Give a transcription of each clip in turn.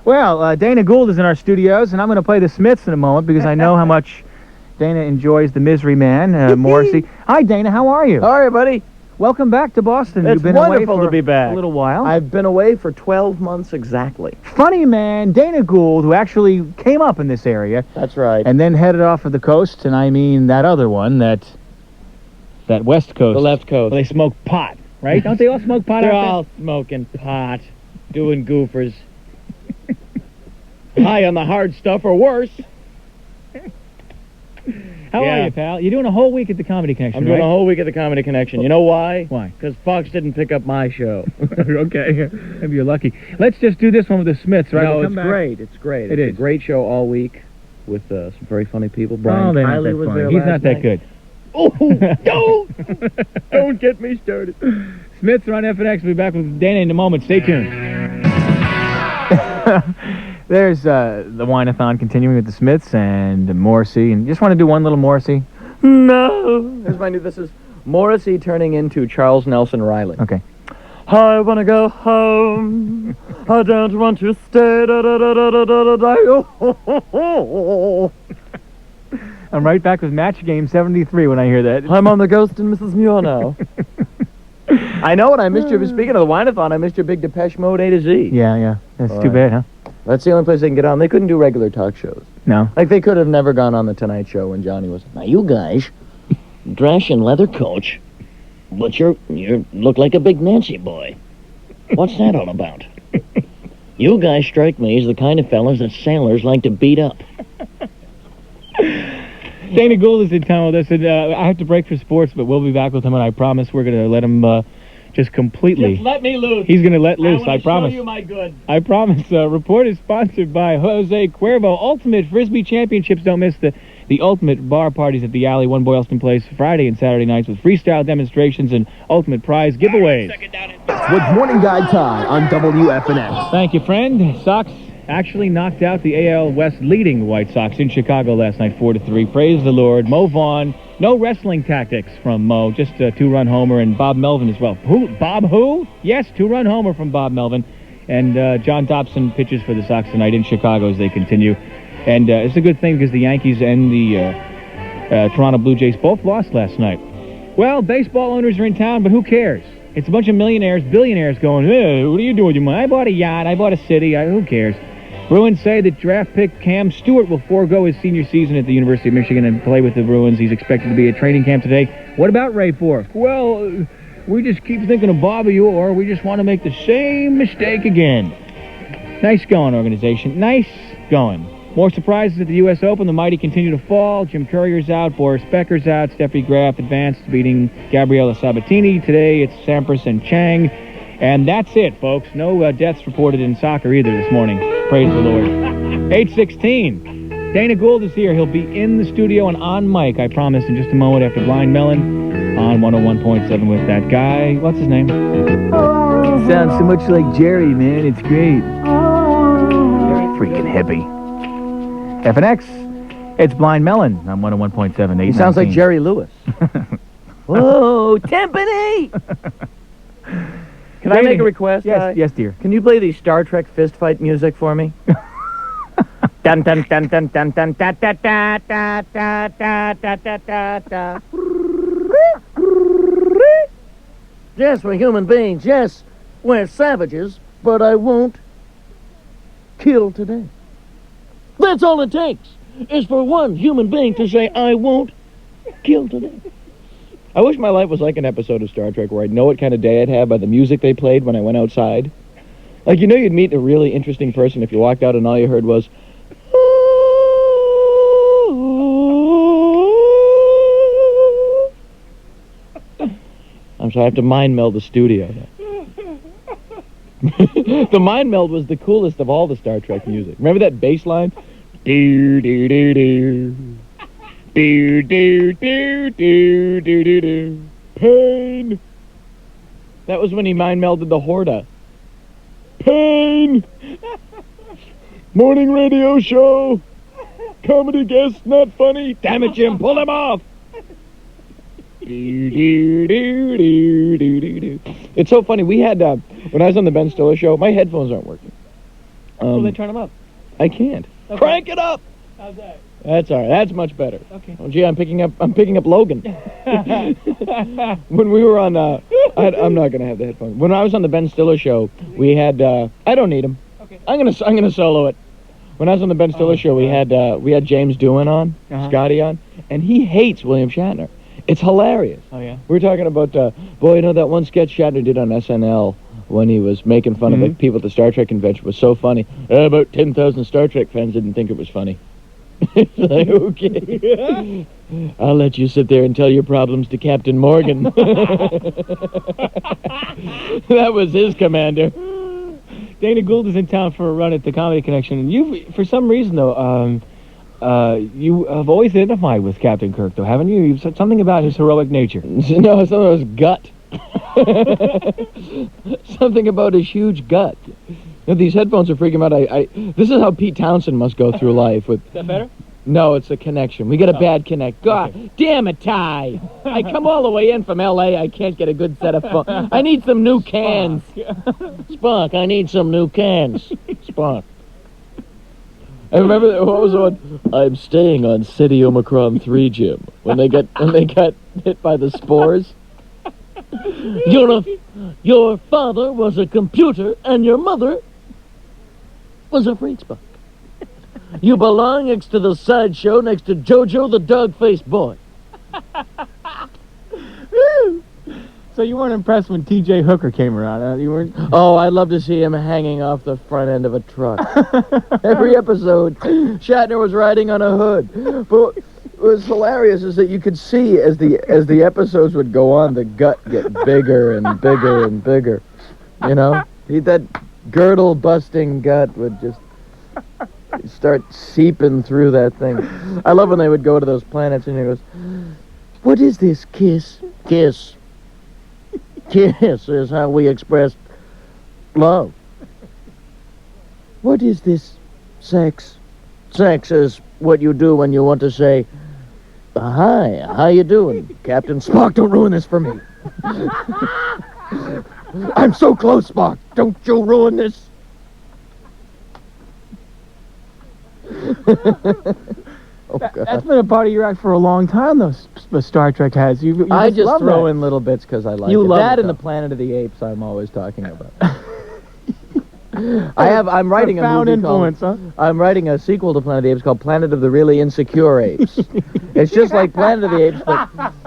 Well, Dana Gould is in our studios, and I'm going to play the Smiths in a moment because I know how much Dana enjoys the Misery Man, Morrissey. Hi, Dana. How are you? All right, buddy. Welcome back to Boston. It's You've been wonderful away for to be back. a little while. I've been away for 12 months exactly. Funny man, Dana Gould, who actually came up in this area. That's right. And then headed off of the coast, and I mean that other one, that west coast. The left coast. Where they smoke pot, right? Don't they all smoke pot They're out there? all smoking pot, doing goofers. High on the hard stuff or worse. How are you, pal? You're doing a whole week at the Comedy Connection, I'm doing a whole week at the Comedy Connection. You know why? Why? Because Fox didn't pick up my show. Okay, maybe you're lucky. Let's just do this one with the Smiths, right? No, We'll it's great. It's great. It's It a is. great show all week with some very funny people. Brian Oh, they're not Kiley that was funny. there He's last not that night. good. Oh, don't get me started. Smiths are on FNX. We'll be back with Dana in a moment. Stay tuned. There's the Wine-a-thon continuing with the Smiths and Morrissey. And you just want to do one little Morrissey? No. Here's my new. This is Morrissey turning into Charles Nelson Riley. Okay. I want to go home. I don't want to stay. Da, da, da, da, da, da, da. Oh. I'm right back with Match Game 73 when I hear that. I'm on the Ghost and Mrs. Muir now. I know, and I missed your. Speaking of the Wine-a-thon, I missed your big Depeche Mode A to Z. Yeah. That's All too right. bad, huh? That's the only place they can get on. They couldn't do regular talk shows. No. Like, they could have never gone on The Tonight Show when Johnny was... Now, you guys, dress in leather coats, but you look like a big Nancy boy. What's that all about? You guys strike me as the kind of fellas that sailors like to beat up. Dana Gould is in town with us, and I have to break for sports, but we'll be back with him, and I promise we're going to let him just completely... Just let me loose. He's going to let loose, I I promise. show you my goods. I promise. Report is sponsored by Jose Cuervo. Ultimate Frisbee Championships. Don't miss the ultimate bar parties at the Alley, One Boylston Place, Friday and Saturday nights with freestyle demonstrations and ultimate prize giveaways. With Morning Guide Tie on WFNX. Thank you, friend. Sox actually knocked out the AL West leading White Sox in Chicago last night, 4-3. Praise the Lord. Mo Vaughn. No wrestling tactics from Mo, just a two-run homer, and Bob Melvin as well. Who? Bob who? Yes, two-run homer from Bob Melvin. And John Dobson pitches for the Sox tonight in Chicago as they continue. And it's a good thing because the Yankees and the Toronto Blue Jays both lost last night. Well, baseball owners are in town, but who cares? It's a bunch of millionaires, billionaires going, hey, what are you doing with your money? I bought a yacht, I bought a city, who cares? Bruins say that draft pick Cam Stewart will forego his senior season at the University of Michigan and play with the Bruins. He's expected to be at training camp today. What about Ray Fork? Well, we just keep thinking of Bobby Orr. We just want to make the same mistake again. Nice going, organization. Nice going. More surprises at the U.S. Open. The mighty continue to fall. Jim Courier's out. Boris Becker's out. Steffi Graf advanced, beating Gabriela Sabatini. Today it's Sampras and Chang. And that's it, folks. No deaths reported in soccer either this morning. Praise the Lord. 8:16. Dana Gould is here. He'll be in the studio and on mic, I promise, in just a moment after Blind Melon on 101.7 with that guy. What's his name? Sounds so much like Jerry, man. It's great. Freaking hippie. FNX. It's Blind Melon on 101.7. He sounds like Jerry Lewis. Whoa, Timpani! Can I make a request? Yes, dear. Can you play the Star Trek fist fight music for me? Dun dun dun dun dun dun da da da da da da da da da. Yes, we're human beings. Yes, we're savages, but I won't kill today. That's all it takes, is for one human being to say, I won't kill today. I wish my life was like an episode of Star Trek where I'd know what kind of day I'd have by the music they played when I went outside. Like, you know, you'd meet a really interesting person if you walked out and all you heard was... I'm sorry, I have to mind meld the studio. The mind meld was the coolest of all the Star Trek music. Remember that bass line? Do do do do. Do do do do do do do. Pain. That was when he mind melded the Horta. Pain. Morning radio show. Comedy guest, not funny. Damn it, Jim, pull him off. Do do do do do do do. It's so funny. We had when I was on the Ben Stiller show, my headphones aren't working. Well, then turn them up. I can't. Okay. Crank it up. How's that? That's all right. That's much better. Okay. Oh, gee, I'm picking up Logan. When we were on, I'm not gonna have the headphones. When I was on the Ben Stiller show, we had. I don't need them. Okay. I'm gonna solo it. When I was on the Ben Stiller show, we had James Doohan on, Scotty on, and he hates William Shatner. It's hilarious. Oh yeah. We were talking about boy, you know that one sketch Shatner did on SNL when he was making fun of the people at the Star Trek convention was so funny. About 10,000 Star Trek fans didn't think it was funny. It's like, okay. I'll let you sit there and tell your problems to Captain Morgan. That was his commander. Dana Gould is in town for a run at the Comedy Connection, and you, for some reason though, you have always identified with Captain Kirk, though, haven't you? You've said something about his heroic nature. No, something about his gut. Something about his huge gut. You know, these headphones are freaking him out. This is how Pete Townsend must go through life. With Is that better? No, it's a connection. We get a bad connect. God damn it, Ty! I come all the way in from L.A. I can't get a good set of phones. I need some new cans. Spock, I need some new cans. Spock. I remember what was the one? I'm staying on City Omicron 3, Jim. When they got hit by the spores. Your father was a computer, and your mother was a freak Spock. You belong next to the sideshow, next to Jojo the dog-faced boy. So you weren't impressed when T.J. Hooker came around, You weren't... Oh, I'd love to see him hanging off the front end of a truck. Every episode, Shatner was riding on a hood. But what was hilarious is that you could see as the episodes would go on, the gut get bigger and bigger and bigger. You know? That girdle-busting gut would just start seeping through that thing. I love when they would go to those planets and he goes, "What is this, kiss? Kiss. Kiss is how we express love. What is this, sex? Sex is what you do when you want to say, hi, how you doing, Captain Spock? Don't ruin this for me. I'm so close, Spock. Don't you ruin this." Oh, God. That's been a part of your act for a long time, though. Star Trek has. You I just love throw that. in little bits because I like You it. love That it, and the though. Planet of the Apes I'm always talking about. I'm writing a Profound movie influence, called, huh? I'm writing a sequel to Planet of the Apes called Planet of the Really Insecure Apes. It's just like Planet of the Apes,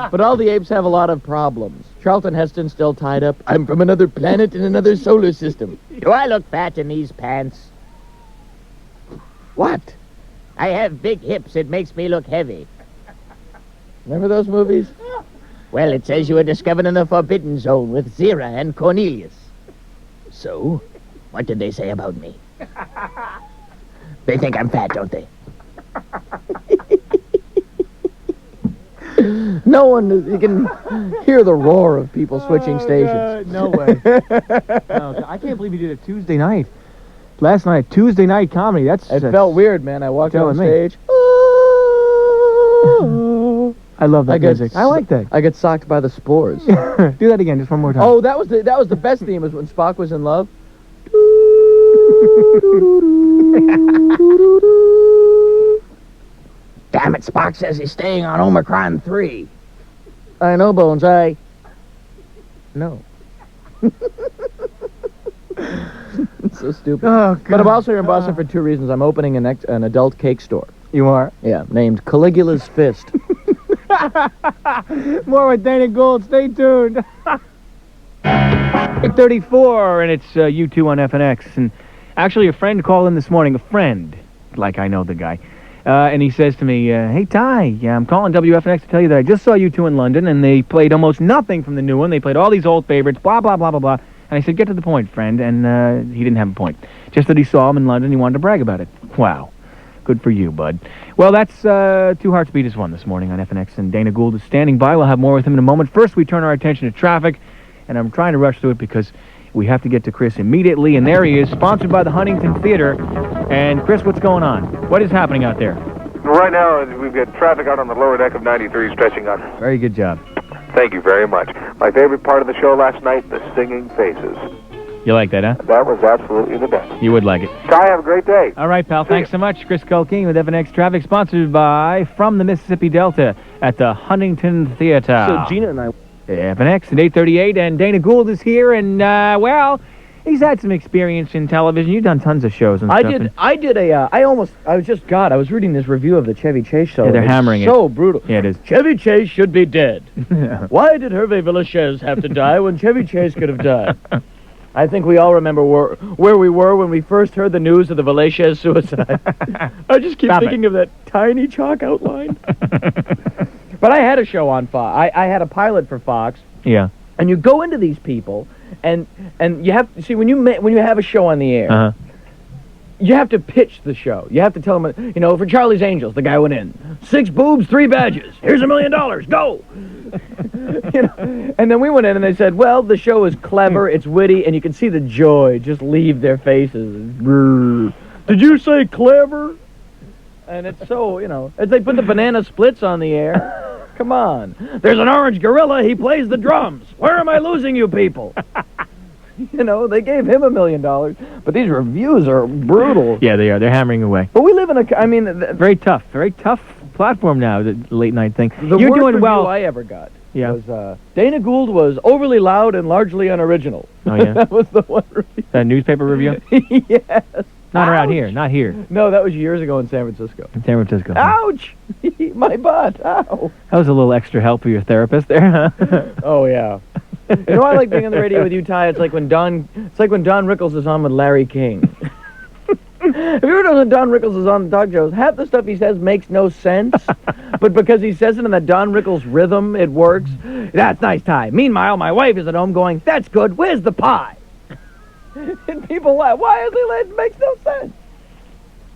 but all the apes have a lot of problems. Charlton Heston's still tied up. I'm from another planet in another solar system. Do I look fat in these pants? What? I have big hips. It makes me look heavy. Remember those movies? Well, it says you were discovered in the Forbidden Zone with Zira and Cornelius. So, what did they say about me? They think I'm fat, don't they? No one, you can hear the roar of people switching stations. No way. No, I can't believe you did it Tuesday night. Last night, Tuesday night comedy. It felt weird, man. I walked on telling me. stage. I love that music. I like that. I get socked by the spores. Do that again, just one more time. Oh, that was the best theme, was when Spock was in love. Damn it, Spock says he's staying on Omicron 3. I know, Bones. No. It's so stupid. Oh, God. But I'm also here in Boston for two reasons. I'm opening an adult cake store. You are? Yeah, named Caligula's Fist. More with Dana Gould. Stay tuned. 8:34, and it's U2 on FNX. And actually, a friend called in this morning. A friend, like I know the guy. And he says to me, "Hey, Ty, I'm calling WFNX to tell you that I just saw U2 in London, and they played almost nothing from the new one. They played all these old favorites, blah, blah, blah, blah, blah." And I said, "Get to the point, friend." And he didn't have a point. Just that he saw him in London, he wanted to brag about it. Wow. Good for you, bud. Well, that's Two Hearts Beat As One this morning on FNX, and Dana Gould is standing by. We'll have more with him in a moment. First, we turn our attention to traffic, and I'm trying to rush through it because we have to get to Chris immediately, and there he is, sponsored by the Huntington Theater. And Chris, what's going on? What is happening out there? Right now, we've got traffic out on the lower deck of 93 stretching out. Very good job. Thank you very much. My favorite part of the show last night, the singing faces. You like that, huh? That was absolutely the best. You would like it. Ty, have a great day. All right, pal. Thanks so much. Chris Culkeen with FNX Traffic, sponsored by From the Mississippi Delta at the Huntington Theater. So Gina and I... FNX at 8:38, and Dana Gould is here, and, well, he's had some experience in television. You've done tons of shows and stuff. I was reading this review of the Chevy Chase show. Yeah, they're hammering it. So brutal. Yeah, it is. Chevy Chase should be dead. Why did Hervé Villachez have to die when Chevy Chase could have died? I think we all remember where we were when we first heard the news of the Villachez suicide. I just keep thinking of that tiny chalk outline. But I had a show on Fox. I had a pilot for Fox. Yeah. And you go into these people, and you have to see when you have a show on the air. You have to pitch the show. You have to tell them, you know, for Charlie's Angels, the guy went in, 6 boobs, 3 badges. Here's $1 million. Go. You know, and then we went in and they said, well, the show is clever, it's witty, and you can see the joy just leave their faces. Did you say clever? And it's so, you know, as they put the banana splits on the air. Come on. There's an orange gorilla, he plays the drums. Where am I losing you people? You know, they gave him $1 million, but these reviews are brutal. Yeah, they are. They're hammering away. But we live in very tough platform now, the late night thing. The You're worst doing well. review I ever got was, Dana Gould was overly loud and largely unoriginal. Oh, yeah? That was the one review. That newspaper review? Yes. Not around here. Not here. No, that was years ago in San Francisco. In San Francisco. Ouch! My butt. Ow. That was a little extra help for your therapist there, huh? Oh, yeah. You know, I like being on the radio with you, Ty. It's like when Don Rickles is on with Larry King. Have you ever noticed when Don Rickles is on the talk shows, half the stuff he says makes no sense, but because he says it in the Don Rickles rhythm, it works. That's nice, Ty. Meanwhile, my wife is at home going, that's good, where's the pie? And people laugh. Why is he late? It makes no sense.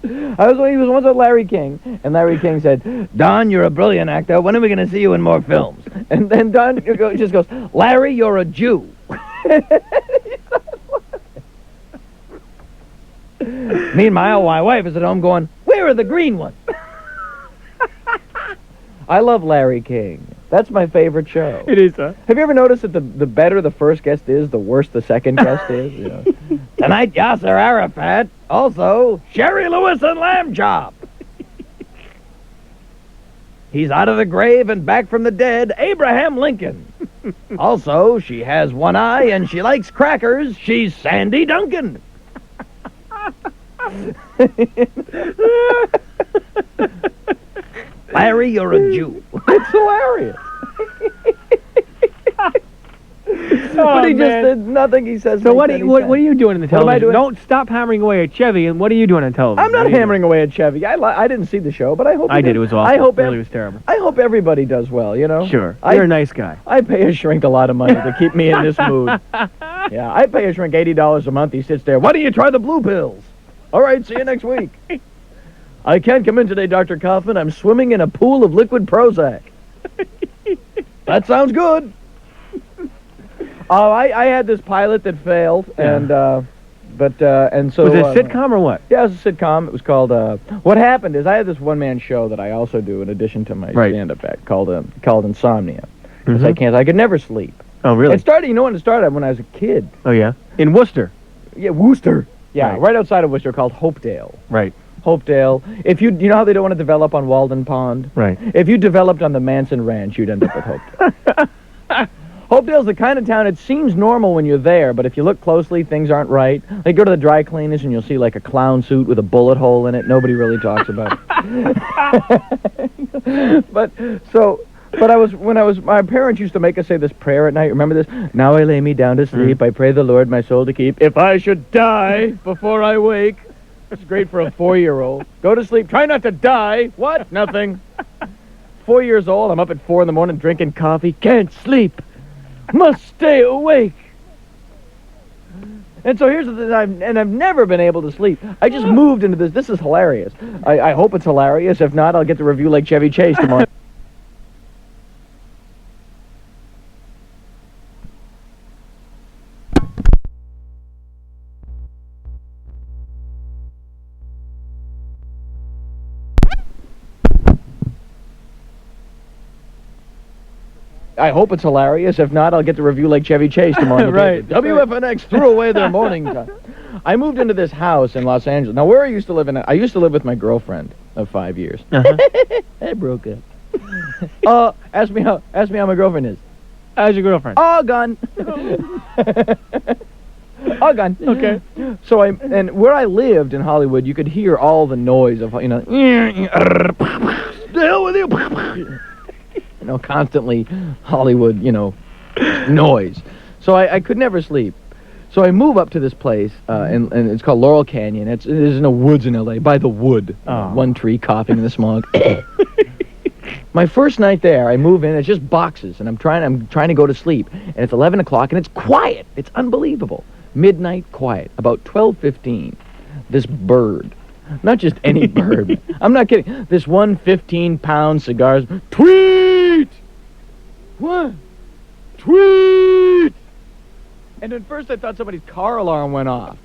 He was once with Larry King, and Larry King said, Don, you're a brilliant actor. When are we going to see you in more films? And then Don just goes, Larry, you're a Jew. Meanwhile, my wife is at home going, where are the green ones? I love Larry King. That's my favorite show. It is, huh? Have you ever noticed that the better the first guest is, the worse the second guest is? You know? Tonight, Yasser Arafat. Also, Sherry Lewis and Lamb Chop. He's out of the grave and back from the dead, Abraham Lincoln. Also, she has one eye and she likes crackers. She's Sandy Duncan. Larry, you're a Jew. It's hilarious. But he just did nothing he says. So what are you doing in the television? What am I doing? Don't stop hammering away at Chevy, and what are you doing on television? I'm not hammering away at Chevy. I didn't see the show, but I hope I did. It was awful. I hope it really was terrible. I hope everybody does well, you know? Sure. You're a nice guy. I pay a shrink a lot of money to keep me in this mood. Yeah, I pay a shrink $80 a month. He sits there. Why don't you try the blue pills? All right, see you next week. I can't come in today, Dr. Kaufman. I'm swimming in a pool of liquid Prozac. That sounds good. I had this pilot that failed, and so... Was it a sitcom or what? Yeah, it was a sitcom. It was called, what happened is I had this one-man show that I also do in addition to my stand-up act called Insomnia. Because I could never sleep. Oh, really? It started, you know when it started? When I was a kid. Oh, yeah? In Worcester? Yeah, Worcester. Yeah, right outside of Worcester, called Hopedale. Right. Hopedale. If you know how they don't want to develop on Walden Pond? Right. If you developed on the Manson Ranch, you'd end up with Hopedale. Hopedale's the kind of town, it seems normal when you're there, but if you look closely, things aren't right. Like, go to the dry cleaners and you'll see like a clown suit with a bullet hole in it. Nobody really talks about it. My parents used to make us say this prayer at night. Remember this? Now I lay me down to sleep. I pray the Lord my soul to keep. If I should die before I wake. It's great for a 4-year-old. Go to sleep. Try not to die. What? Nothing. 4 years old. I'm up at 4 in the morning drinking coffee. Can't sleep. Must stay awake. And so here's the thing, I've never been able to sleep. I just moved into this. This is hilarious. I hope it's hilarious. If not, I'll get to review like Chevy Chase tomorrow. I hope it's hilarious. If not, I'll get to review like Chevy Chase tomorrow. Right. WFNX threw away their morning time. I moved into this house in Los Angeles. Now, where I used to live I used to live with my girlfriend of 5 years. I broke up. Ask me how my girlfriend is. How's your girlfriend? All gone. All gone. Okay. So and where I lived in Hollywood, you could hear all the noise of, the hell with you. Constantly Hollywood, noise. So I could never sleep. So I move up to this place, and it's called Laurel Canyon. It is in the woods in L.A., by the wood. One tree coughing in the smog. My first night there, I move in, it's just boxes, and I'm trying to go to sleep. And it's 11 o'clock, and it's quiet. It's unbelievable. Midnight quiet. About 12:15, this bird, not just any bird, I'm not kidding, this one 15-pound cigar, tweet! What? Tweet! And at first I thought somebody's car alarm went off.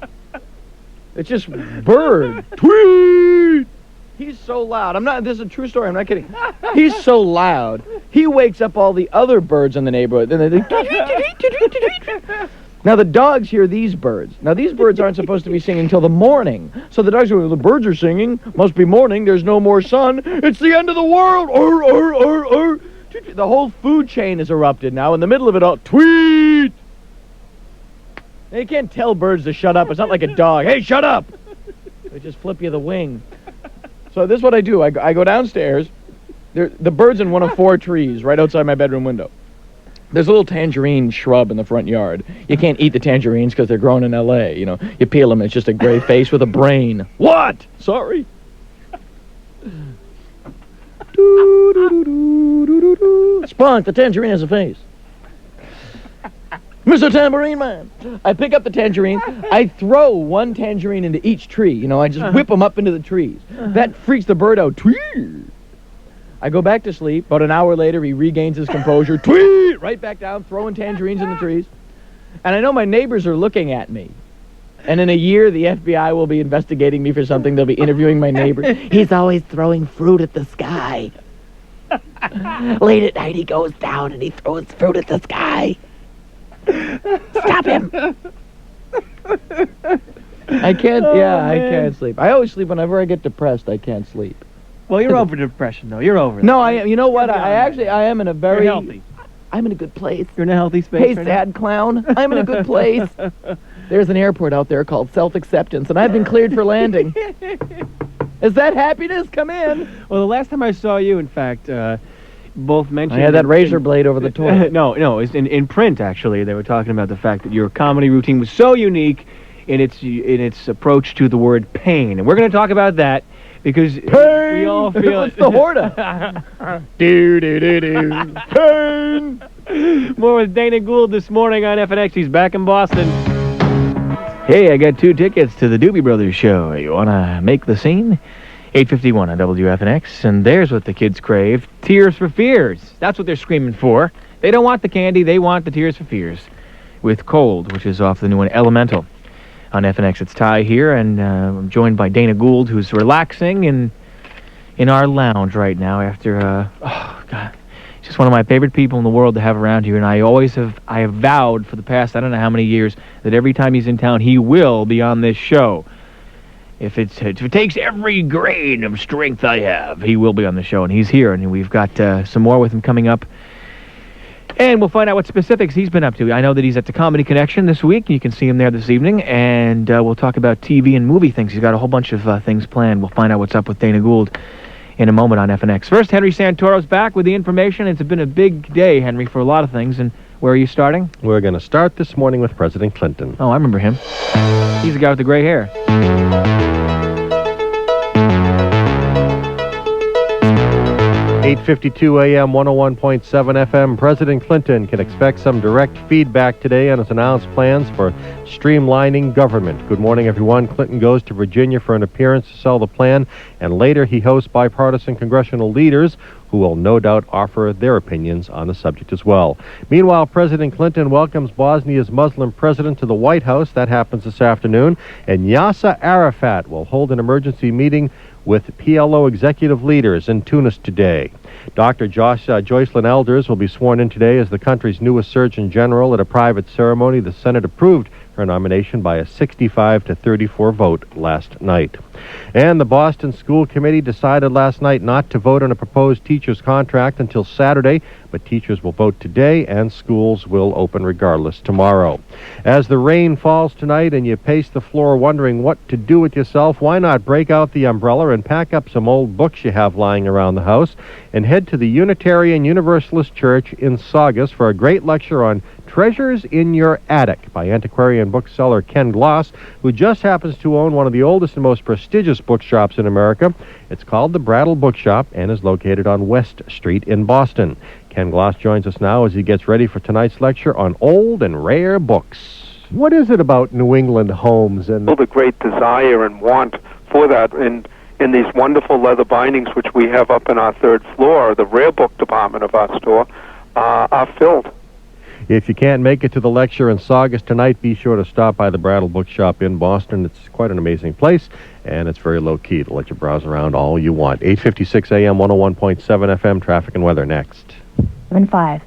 It's just bird. Tweet! He's so loud. This is a true story, I'm not kidding. He's so loud. He wakes up all the other birds in the neighborhood. And now the dogs hear these birds. Now these birds aren't supposed to be singing until the morning. So the dogs go, the birds are singing. Must be morning. There's no more sun. It's the end of the world. The whole food chain is erupted now. In the middle of it all, tweet! You can't tell birds to shut up. It's not like a dog. Hey, shut up! They just flip you the wing. So this is what I do. I go downstairs. The bird's in one of 4 trees right outside my bedroom window. There's a little tangerine shrub in the front yard. You can't eat the tangerines because they're grown in L.A. You peel them, it's just a gray face with a brain. What? Sorry. Spunk, the tangerine has a face. Mr. Tambourine Man. I pick up the tangerine. I throw one tangerine into each tree. I just whip them up into the trees. That freaks the bird out. Tweet! I go back to sleep. About an hour later, he regains his composure. Tweet! Right back down, throwing tangerines in the trees. And I know my neighbors are looking at me. And in a year, the FBI will be investigating me for something. They'll be interviewing my neighbor. He's always throwing fruit at the sky. Late at night, he goes down and he throws fruit at the sky. Stop him! I can't sleep. I always sleep whenever I get depressed. I can't sleep. Well, you're over depression, though. You're over it. No, I am. You know what? I am in a very... You're healthy. I'm in a good place. You're in a healthy space. Hey, right sad now? clown. I'm in a good place. There's an airport out there called Self-Acceptance, and I've been cleared for landing. Is that happiness? Come in. Well, the last time I saw you, in fact, both mentioned... I had that razor blade over the toilet. No, it's in print, actually. They were talking about the fact that your comedy routine was so unique in its approach to the word pain. And we're going to talk about that because pain! We all feel It's the Horta. Do. Pain! More with Dana Gould this morning on FNX. He's back in Boston. Hey, I got 2 tickets to the Doobie Brothers show. You want to make the scene? 8:51 on WFNX, and there's what the kids crave. Tears for Fears. That's what they're screaming for. They don't want the candy, they want the Tears for Fears. With Cold, which is off the new one, Elemental. On FNX, it's Ty here, and I'm joined by Dana Gould, who's relaxing in our lounge right now after, God, he's just one of my favorite people in the world to have around here, and I have vowed for the past, I don't know how many years, that every time he's in town, he will be on this show. If it takes every grain of strength I have, he will be on the show, and he's here, and we've got some more with him coming up. And we'll find out what specifics he's been up to. I know that he's at the Comedy Connection this week. You can see him there this evening, and we'll talk about TV and movie things. He's got a whole bunch of things planned. We'll find out what's up with Dana Gould in a moment on FNX. First, Henry Santoro's back with the information. It's been a big day, Henry, for a lot of things, and where are you starting? We're going to start this morning with President Clinton. Oh, I remember him. He's the guy with the gray hair. 8:52 a.m., 101.7 FM. President Clinton can expect some direct feedback today on his announced plans for streamlining government. Good morning, everyone. Clinton goes to Virginia for an appearance to sell the plan, and later he hosts bipartisan congressional leaders who will no doubt offer their opinions on the subject as well. Meanwhile, President Clinton welcomes Bosnia's Muslim president to the White House. That happens this afternoon. And Yasser Arafat will hold an emergency meeting with PLO executive leaders in Tunis today. Dr. Joycelyn Elders will be sworn in today as the country's newest Surgeon General at a private ceremony. The Senate approved her nomination by a 65-34 vote last night. And the Boston School Committee decided last night not to vote on a proposed teacher's contract until Saturday, but teachers will vote today and schools will open regardless tomorrow. As the rain falls tonight and you pace the floor wondering what to do with yourself, why not break out the umbrella and pack up some old books you have lying around the house and head to the Unitarian Universalist Church in Saugus for a great lecture on Treasures in Your Attic by antiquarian bookseller Ken Gloss, who just happens to own one of the oldest and most prestigious bookshops in America. It's called the Brattle Bookshop and is located on West Street in Boston. Ken Gloss joins us now as he gets ready for tonight's lecture on old and rare books. What is it about New England homes and The great desire and want for that in these wonderful leather bindings which we have up in our third floor, the rare book department of our store, are filled. If you can't make it to the lecture in Saugus tonight, be sure to stop by the Brattle Bookshop in Boston. It's quite an amazing place, and it's very low-key to let you browse around all you want. 8:56 a.m., 101.7 FM, traffic and weather next. 7.5.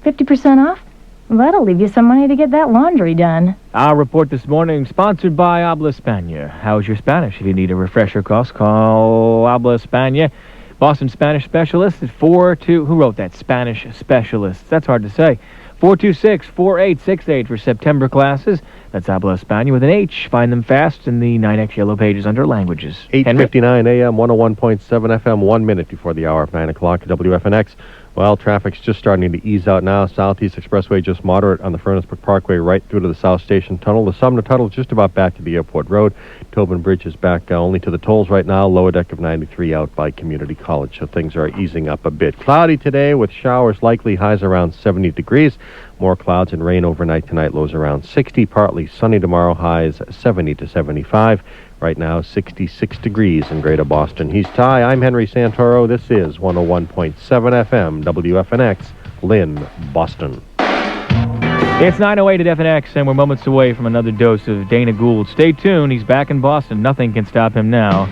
50% off? Well, that'll leave you some money to get that laundry done. Our report this morning, sponsored by Habla España. How's your Spanish? If you need a refresher course, call Habla España. Boston Spanish Specialist at 42... Who wrote that? Spanish Specialists. That's hard to say. 426-4868 for September classes. That's Habla España with an H. Find them fast in the 9X yellow pages under languages. 8:59 a.m., 101.7 FM, 1 minute before the hour of 9 o'clock at WFNX. Well, traffic's just starting to ease out now. Southeast Expressway just moderate on the Furnace Brook Parkway right through to the South Station Tunnel. The Sumner Tunnel is just about back to the Airport Road. Tobin Bridge is back only to the tolls right now. Lower deck of 93 out by Community College, so things are easing up a bit. Cloudy today with showers likely, highs around 70 degrees. More clouds and rain overnight tonight, lows around 60. Partly sunny tomorrow, highs 70 to 75. Right now, 66 degrees in Greater Boston. He's Ty. I'm Henry Santoro. This is 101.7 FM, WFNX, Lynn, Boston. It's 9:08 at FNX, and we're moments away from another dose of Dana Gould. Stay tuned. He's back in Boston. Nothing can stop him now.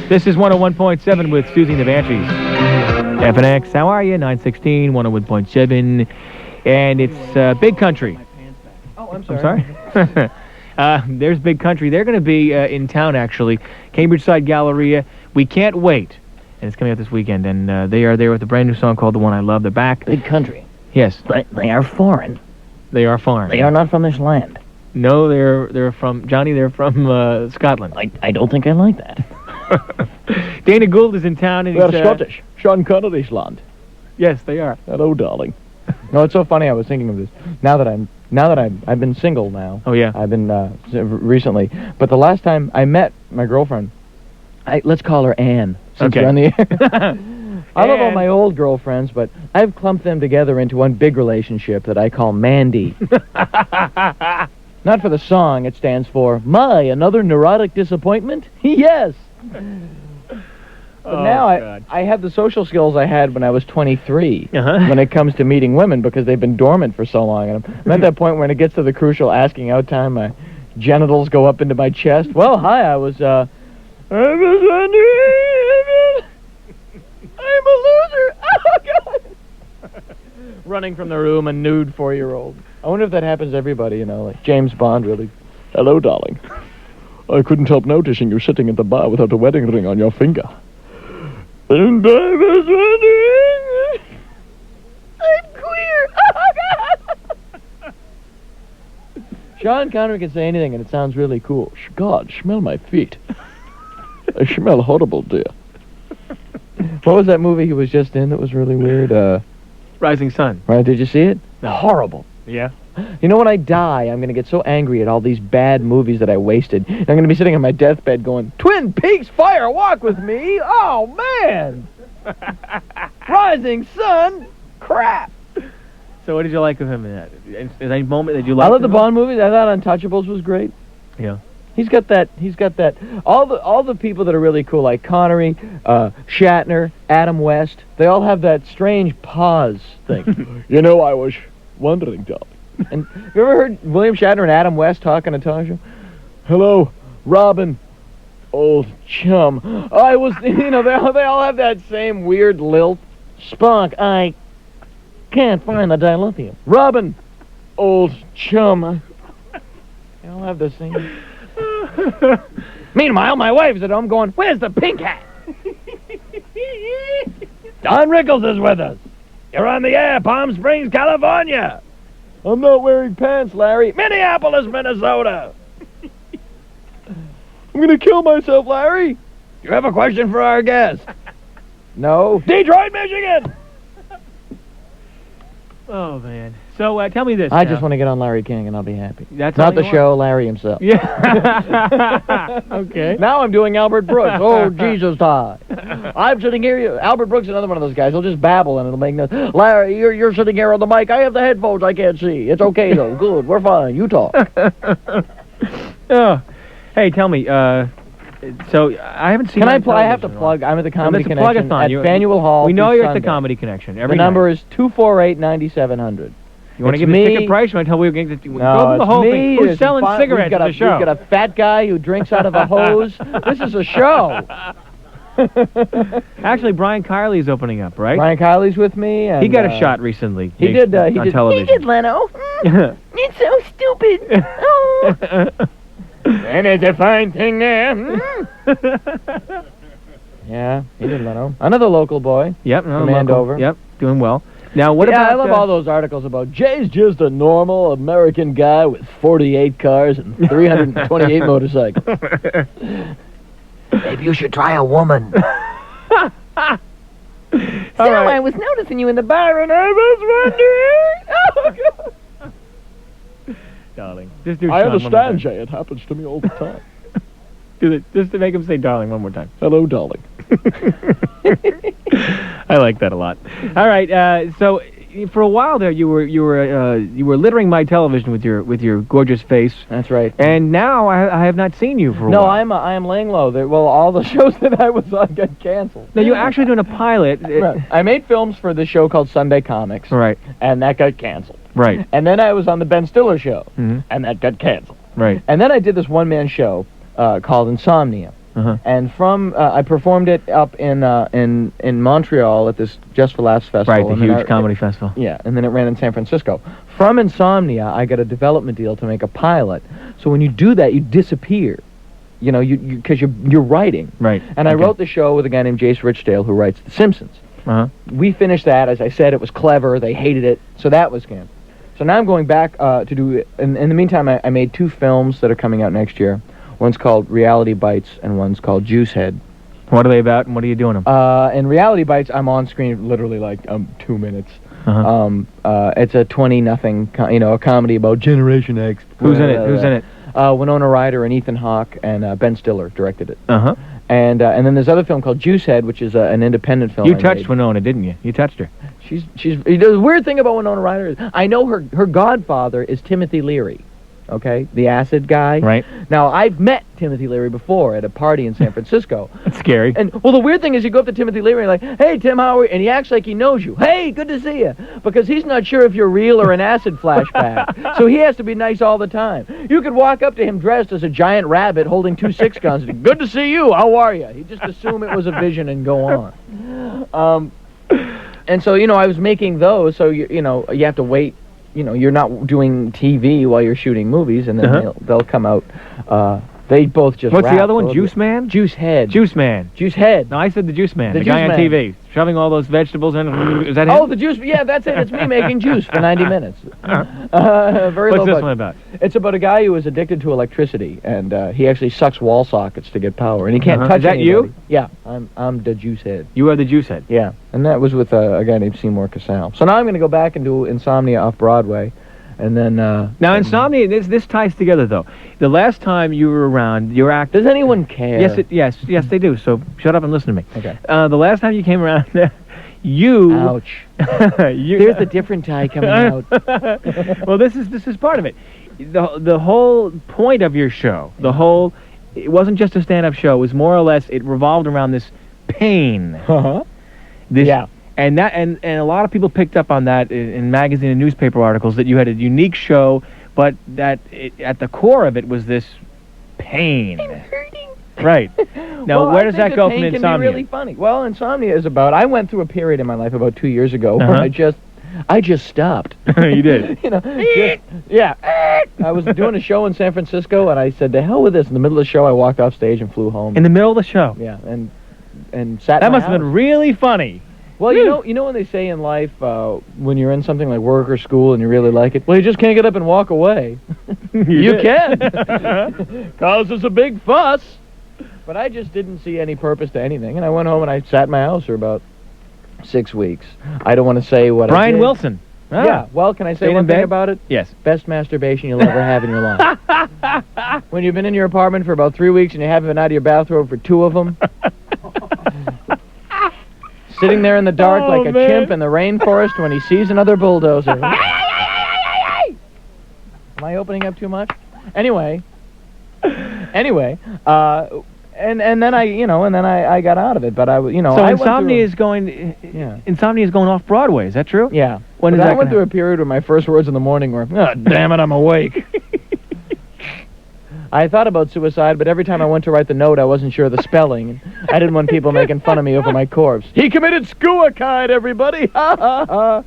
This is 101.7 with Susie and the Banshees. FNX, how are you? 916, 101.7. And it's Big Country. Oh, I'm sorry. There's Big Country. They're going to be in town, actually. Cambridge Side Galleria. We Can't Wait. And it's coming out this weekend. And they are there with a brand new song called The One I Love. They're back. Big Country. Yes. They are foreign. They are foreign. They are not from this land. No, they're from... Johnny, they're from Scotland. I don't think I like that. Dana Gould is in town. And They're he's, Scottish. Sean Connery's land. Yes, they are. Hello, darling. No, it's so funny. I was thinking of this. Now that I've been single now. Oh, yeah. I've been recently. But the last time I met my girlfriend, let's call her Anne. Since Okay. we're on the air. I love all my old girlfriends, but I've clumped them together into one big relationship that I call Mandy. Not for the song. It stands for another neurotic disappointment. Yes. But now I have the social skills I had when I was 23 when it comes to meeting women because they've been dormant for so long. And I'm at that point when it gets to the crucial asking out time, my genitals go up into my chest. Well, hi, I was I'm a loser. Oh, God. Running from the room, a nude 4-year-old. I wonder if that happens to everybody, like James Bond, really. Hello, darling. I couldn't help noticing you sitting at the bar without a wedding ring on your finger. And I was wondering... I'm queer! Oh, God! Sean Connery can say anything, and it sounds really cool. God, smell my feet. I smell horrible, dear. What was that movie he was just in that was really weird? Rising Sun. Right, did you see it? No. Horrible. Yeah. You know, when I die, I'm going to get so angry at all these bad movies that I wasted. I'm going to be sitting on my deathbed going, Twin Peaks Fire Walk with Me? Oh, man! Rising Sun? Crap! So what did you like of him in that? Is there any moment that you liked? I love the Bond movies. I thought Untouchables was great. Yeah. He's got that. All the people that are really cool, like Connery, Shatner, Adam West, they all have that strange pause thing. You know, I was wondering, darling. And have you ever heard William Shatner and Adam West talking on a talk show? Hello, Robin, old chum. I was, you know, they all have that same weird lilt. Spock, I can't find the dilithium. Robin, old chum. They all have the same. Meanwhile, my wife's at home going, where's the pink hat? Don Rickles is with us. You're on the air, Palm Springs, California. I'm not wearing pants, Larry. Minneapolis, Minnesota. I'm going to kill myself, Larry. You have a question for our guest? No. Detroit, Michigan. Oh, man. So tell me this. I just want to get on Larry King and I'll be happy. That's not the show, Larry himself. Yeah. Okay. Now I'm doing Albert Brooks. Oh, Jesus, Todd. I'm sitting here. Albert Brooks is another one of those guys. He'll just babble and it'll make no. Larry, you're sitting here on the mic. I have the headphones. I can't see. It's okay, though. Good. We're fine. You talk. Oh. Hey, tell me. So I haven't seen. Can I plug? I have to plug. I'm at the Comedy Connection at Faneuil Hall. We know you're Sunday. at the Comedy Connection. The number is 248-9700. You want to give me the ticket price? You want to tell me we're going to no, go the whole me. thing? Who's selling cigarettes at the show? We've got a fat guy who drinks out of a hose. This is a show. Actually, Brian Kiley's opening up, right? Brian Kiley's with me. And, he got a shot recently. He did on television. He did, Leno. It's so stupid. Oh. And it's a fine thing there. Yeah, he did Leno. Another local boy. Yep, from Andover. Yep, doing well. Now, what about... I love all those articles about Jay's just a normal American guy with 48 cars and 328 motorcycles. Maybe you should try a woman. I was noticing you in the bar and I was wondering... Oh, God. Darling. Just do I understand, Jay. It happens to me all the time. Just to make him say darling one more time. Hello, darling. I like that a lot. All right, so for a while there, you were littering my television with your gorgeous face. That's right. And now I have not seen you for a while. No, I am laying low. Well, all the shows that I was on got canceled. Now you're actually doing a pilot. Right. I made films for this show called Sunday Comics. Right. And that got canceled. Right. And then I was on the Ben Stiller show. Mm-hmm. And that got canceled. Right. And then I did this one-man show called Insomnia. Uh-huh. And from I performed it up in Montreal at this Just for Laughs festival. Right, the huge comedy festival. Yeah, and then it ran in San Francisco. From Insomnia, I got a development deal to make a pilot. So when you do that, you disappear. You know, because you're writing. Right. And I wrote the show with a guy named Jace Richdale who writes The Simpsons. Uh-huh. We finished that. As I said, it was clever. They hated it. So that was canceled. So now I'm going back to do. In the meantime, I made 2 films that are coming out next year. One's called Reality Bites, and one's called Juicehead. What are they about, and what are you doing them? In Reality Bites, I'm on screen literally like 2 minutes. Uh-huh. It's a 20-nothing, a comedy about Generation X. Who's in it? Who's in it? Winona Ryder and Ethan Hawke, and Ben Stiller directed it. Uh-huh. And then there's another film called Juicehead, which is an independent film. You touched Winona, didn't you? You touched her. She's. The weird thing about Winona Ryder is I know her godfather is Timothy Leary. Okay, the acid guy. Right. Now, I've met Timothy Leary before at a party in San Francisco. That's scary. And, well, the weird thing is you go up to Timothy Leary and like, hey, Tim, how are you? And he acts like he knows you. Hey, good to see you. Because he's not sure if you're real or an acid flashback. So he has to be nice all the time. You could walk up to him dressed as a giant rabbit holding 2 6-guns. Good to see you. How are you? He'd just assume it was a vision and go on. And so, I was making those, so, you have to wait. You're not doing TV while you're shooting movies, and then they'll come out. They both just. What's the other one? Juice Man? Juicehead. Juice Man. Juicehead. No, I said the Juice Man. The Juice guy on Man. TV shoving all those vegetables in. Is that him? Oh, the juice. Yeah, that's it. It's me making juice for 90 minutes. Very What's low this budget. one about? It's about a guy who is addicted to electricity, and he actually sucks wall sockets to get power, and he can't touch Is that anybody. you? Yeah, I'm the Juicehead. You are the Juicehead. Yeah, and that was with a guy named Seymour Cassell. So now I'm going to go back and do Insomnia off Broadway. And then now Insomnia, this ties together though. The last time you were around, your act. Does anyone care? Yes, they do. So shut up and listen to me. Okay. The last time you came around, you. Ouch. There's a different tie coming out. Well, this is part of it. the whole point of your show, it wasn't just a stand-up show. It was more or less, it revolved around this pain. Yeah. And a lot of people picked up on that in magazine and newspaper articles, that you had a unique show, but that at the core of it was this pain. I'm hurting. Right. Now, Well, where I does think that go pain from can insomnia? be really funny. Well, insomnia is about. I went through a period in my life about 2 years ago where Uh-huh. I just stopped. You did. You know, yeah. I was doing a show in San Francisco, and I said, "The hell with this!" In the middle of the show, I walked off stage and flew home. In the middle of the show. Yeah, and sat. That in my must have been house. really funny. Well, you know when they say in life, when you're in something like work or school and you really like it, well, you just can't get up and walk away. You can, causes a big fuss. But I just didn't see any purpose to anything, and I went home and I sat in my house for about 6 weeks. I don't want to say what I Brian did. Wilson. Ah. Yeah, well, can I say Stayed in one thing bed? about it? Yes. Best masturbation you'll ever have in your life. When you've been in your apartment for about 3 weeks and you haven't been out of your bathrobe for 2 of them. Sitting there in the dark like a chimp in the rainforest when he sees another bulldozer. Am I opening up too much? Anyway, and then I got out of it, but So I insomnia is going. Insomnia is going off Broadway. Is that true? Yeah. When is But that I went gonna through a period where my first words in the morning were, "Oh, damn it, I'm awake." I thought about suicide, but every time I went to write the note, I wasn't sure of the spelling. And I didn't want people making fun of me over my corpse. He committed suicide, everybody! Ha ha ha!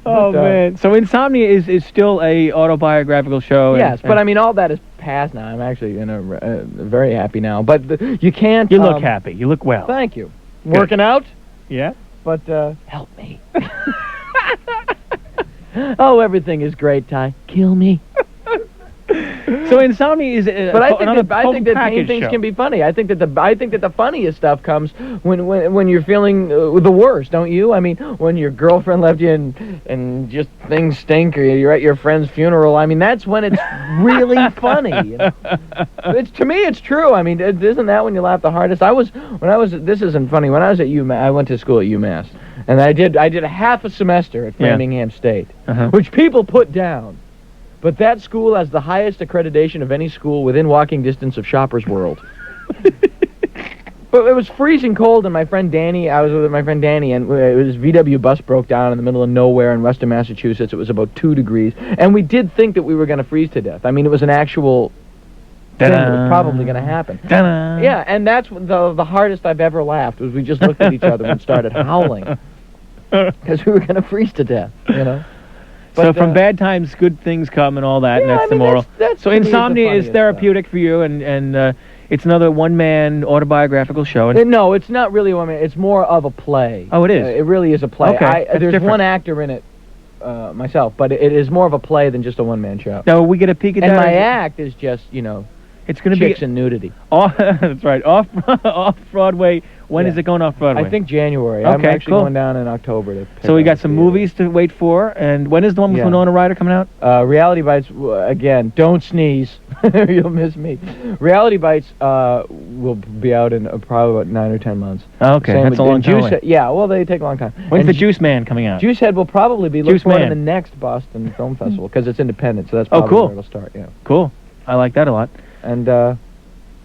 Oh man! So insomnia is still a autobiographical show. Yes, but I mean all that is past now. I'm actually very happy now. But you can't. You look happy. You look well. Thank you. Working out, Yeah. but help me. Oh, everything is great, Ty. Kill me. So insomnia is. But I think that pain package things show. can be funny. I think that the funniest stuff comes when you're feeling the worst, don't you? I mean, when your girlfriend left you and just things stink, or you're at your friend's funeral. I mean, that's when it's really funny. To me, it's true. I mean, isn't that when you laugh the hardest? This isn't funny. When I was at UMass, I went to school at UMass, and I did a half a semester at Framingham State, which people put down. But that school has the highest accreditation of any school within walking distance of Shoppers World. But it was freezing cold, and I was with my friend Danny, and his VW bus broke down in the middle of nowhere in western Massachusetts. It was about 2 degrees, and we did think that we were going to freeze to death. I mean, it was an actual thing that was probably going to happen. Yeah, and that's the hardest I've ever laughed, was we just looked at each other and started howling. Because we were going to freeze to death, you know? So But, from bad times, good things come, and all that, and yeah, that's I mean, the moral. that's So to me is the insomnia is funniest therapeutic for you, and it's another one-man autobiographical show. And No, it's not really one man. It's more of a play. Oh, it is? It really is a play. Okay, that's there's different. one actor in it, myself, but it is more of a play than just a one-man show. now we get a peek at And that. my act is just, It's going to be chicks and nudity. that's right. Off Broadway. When is it going off Broadway? I think January. I'm Okay, actually cool. going down in October to pick So we up got some theater. movies to wait for, and when is the one with Yeah. Winona Ryder coming out? Reality Bites, again, don't sneeze. You'll miss me. Reality Bites will be out in probably about 9 or 10 months. Okay, Same that's with- a long and time Juice, away. yeah, well, they take a long time. When's And the Juice Man coming out? Juicehead will probably be looked Juice for in Man. the next Boston Film Festival, because it's independent, so that's Oh, probably cool. where it'll start, yeah. Cool. I like that a lot. And, In the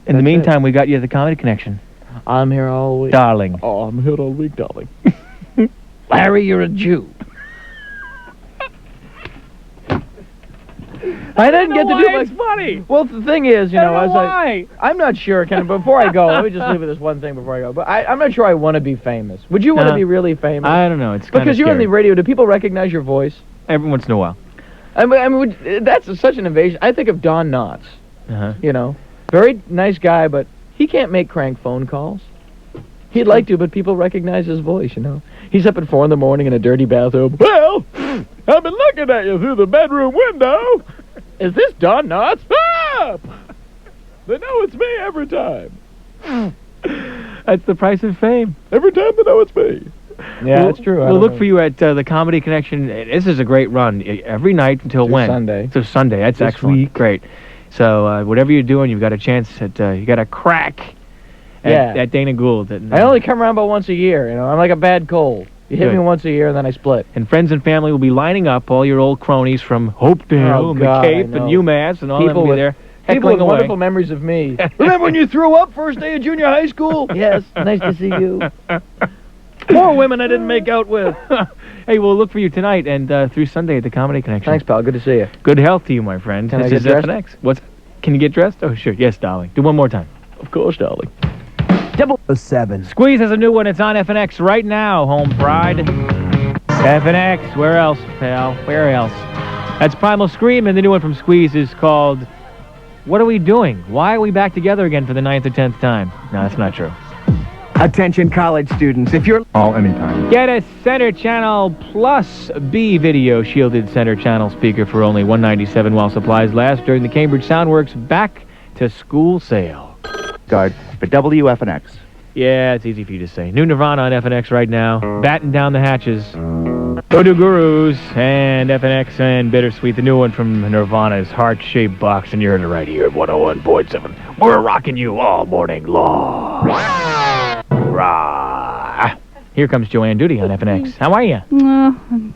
that's meantime, we got you the Comedy Connection. I'm here all week. Darling. Oh, I'm here all week, darling. Larry, you're a Jew. I didn't get to do my... funny. Well, the thing is, I don't know why. I'm not sure, Ken, before I go, let me just leave with this one thing before I go. But I'm not sure I want to be famous. Would you want to No. be really famous? I don't know. It's kind Because you're on the radio, do people recognize your voice? every once in a while. I mean, that's such an invasion. I think of Don Knotts, Uh-huh. Very nice guy, but he can't make crank phone calls. He'd like to, but people recognize his voice, He's up at 4 in the morning in a dirty bathrobe. Well, I've been looking at you through the bedroom window. Is this Don Knotts? Ah! They know it's me every time. That's the price of fame. Every time they know it's me. Yeah, that's true. We'll look for you at the Comedy Connection. This is a great run. Every night until when? Sunday. Until Sunday. That's This excellent. week. Great. So whatever you're doing, you've got a chance at, you got a crack at Dana Gould. I only come around about once a year, I'm like a bad cold. You hit me once a year, and then I split. And friends and family will be lining up, all your old cronies from Hopedale and God, the Cape and UMass and all them will be there. People with away. wonderful memories of me. Remember when you threw up first day of junior high school? Yes, nice to see you. More women I didn't make out with. Hey, we'll look for you tonight and through Sunday at the Comedy Connection. Thanks, pal. Good to see you. Good health to you, my friend. Can I this get is dressed? FNX. Can you get dressed? Oh, sure. Yes, darling. Do one more time. Of course, darling. 7. Squeeze has a new one. It's on FNX right now, home pride. FNX. Where else, pal? Where else? That's Primal Scream, and the new one from Squeeze is called What Are We Doing? Why are we back together again for the 9th or 10th time? No, that's not true. Attention college students, if you're All anytime. Get a Center Channel Plus B video shielded Center Channel speaker for only $197 while supplies last during the Cambridge Soundworks Back to School sale. Guide for WFNX. Yeah, it's easy for you to say. New Nirvana on FNX right now. Batten down the hatches. Voodoo Gurus and FNX and Bittersweet. The new one from Nirvana is Heart-Shaped Box, and you heard it right here at 101.7. We're rocking you all morning long. Rah. Here comes Joanne Doody on FNX. How are you?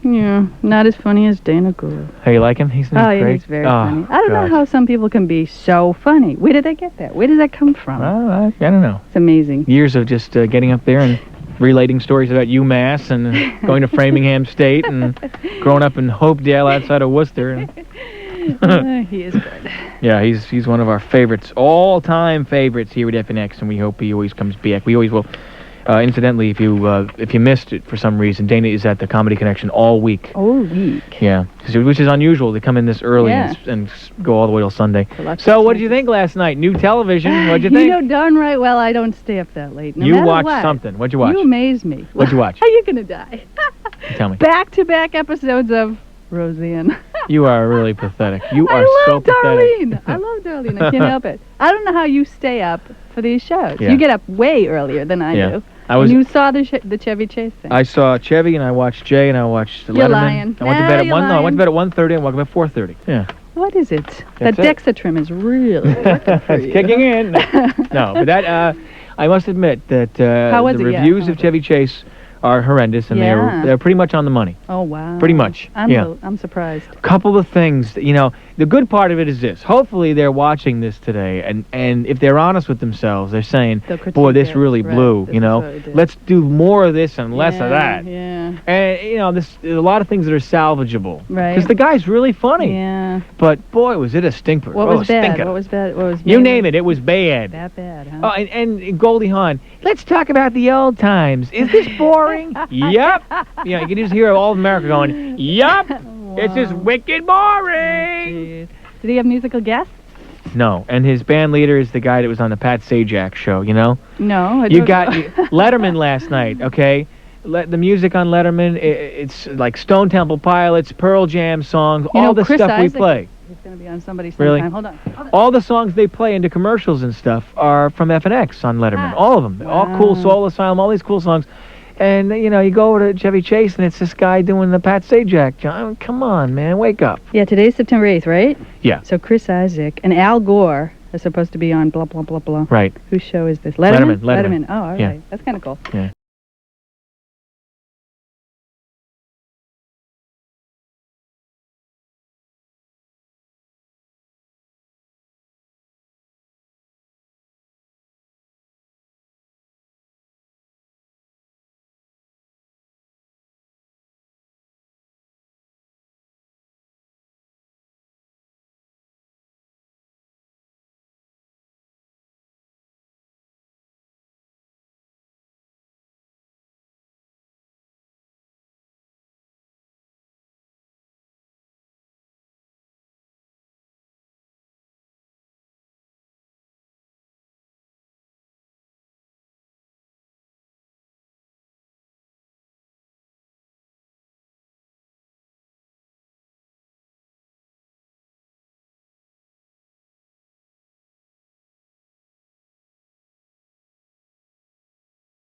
Yeah, not as funny as Dana Gould. How you like him? He's Yeah, great. he's very funny. I don't know gosh. how some people can be so funny. Where did they get that? Where does that come from? I don't know. It's amazing. Years of just getting up there and relating stories about UMass and going to Framingham State and growing up in Hopedale outside of Worcester. And He is good. yeah, he's one of our favorites, all-time favorites here at FNX, and we hope he always comes back. We always will. Incidentally, if you missed it for some reason, Dana is at the Comedy Connection all week. All week. Yeah, which is unusual. They come in this early Yeah. and go all the way till Sunday. Lots So, of what did you think last night? New television. What'd you think? You know darn right well I don't stay up that late. No You matter watched what. something. What'd you watch? You amaze me. What'd you watch? Are you gonna die? Tell me. Back-to-back episodes of Roseanne. You are really pathetic. You are I so love pathetic. Darlene. I love Darlene. I can't help it. I don't know how you stay up for these shows. Yeah. You get up way earlier than I Yeah. do. And you saw the Chevy Chase thing. I saw Chevy and I watched Jay and I watched You're Letterman. lying. I went to No, bed at you're 1. No, I went lying. to bed at 1:30 and woke up at 4:30. Yeah. What is it? That's That Dexatrim is really working for It's you. kicking in. No, but that I must admit that How was the it? Yeah, reviews how of was Chevy Chase are horrendous, and Yeah. they're pretty much on the money. Oh, wow. Pretty much. Yeah. I'm surprised. Couple of things, the good part of it is this. Hopefully they're watching this today, and if they're honest with themselves, they're saying, They'll critique boy, this it. really Right, blew, this is what we did. Let's do more of this and less of that. Yeah. And, there's a lot of things that are salvageable. Right. Because the guy's really funny. Yeah. But, boy, was it a stinker. What Oh, was bad? stinker. What was bad? What was You maybe name it, it was bad. That bad, huh? Oh, and Goldie Hawn, let's talk about the old times. Is this boring? Yup. You can just hear all of America going, yup. This is wicked boring. Jeez. Did he have musical guests? No, and his band leader is the guy that was on the Pat Sajak show, No. You got Letterman last night, okay? The music on Letterman, it's like Stone Temple Pilots, Pearl Jam songs, all the Chris stuff Isaac, we play. He's going to be on somebody Really? sometime. Hold on. All the songs they play into commercials and stuff are from FNX on Letterman. All of them. All cool, Soul Asylum, all these cool songs. And, you go over to Chevy Chase, and it's this guy doing the Pat Sajak. John, come on, man, wake up. Yeah, today's September 8th, right? Yeah. So Chris Isaac and Al Gore are supposed to be on blah, blah, blah, blah. Right. Whose show is this? Letterman? Letterman. Oh, all right. Yeah. That's kind of cool. Yeah.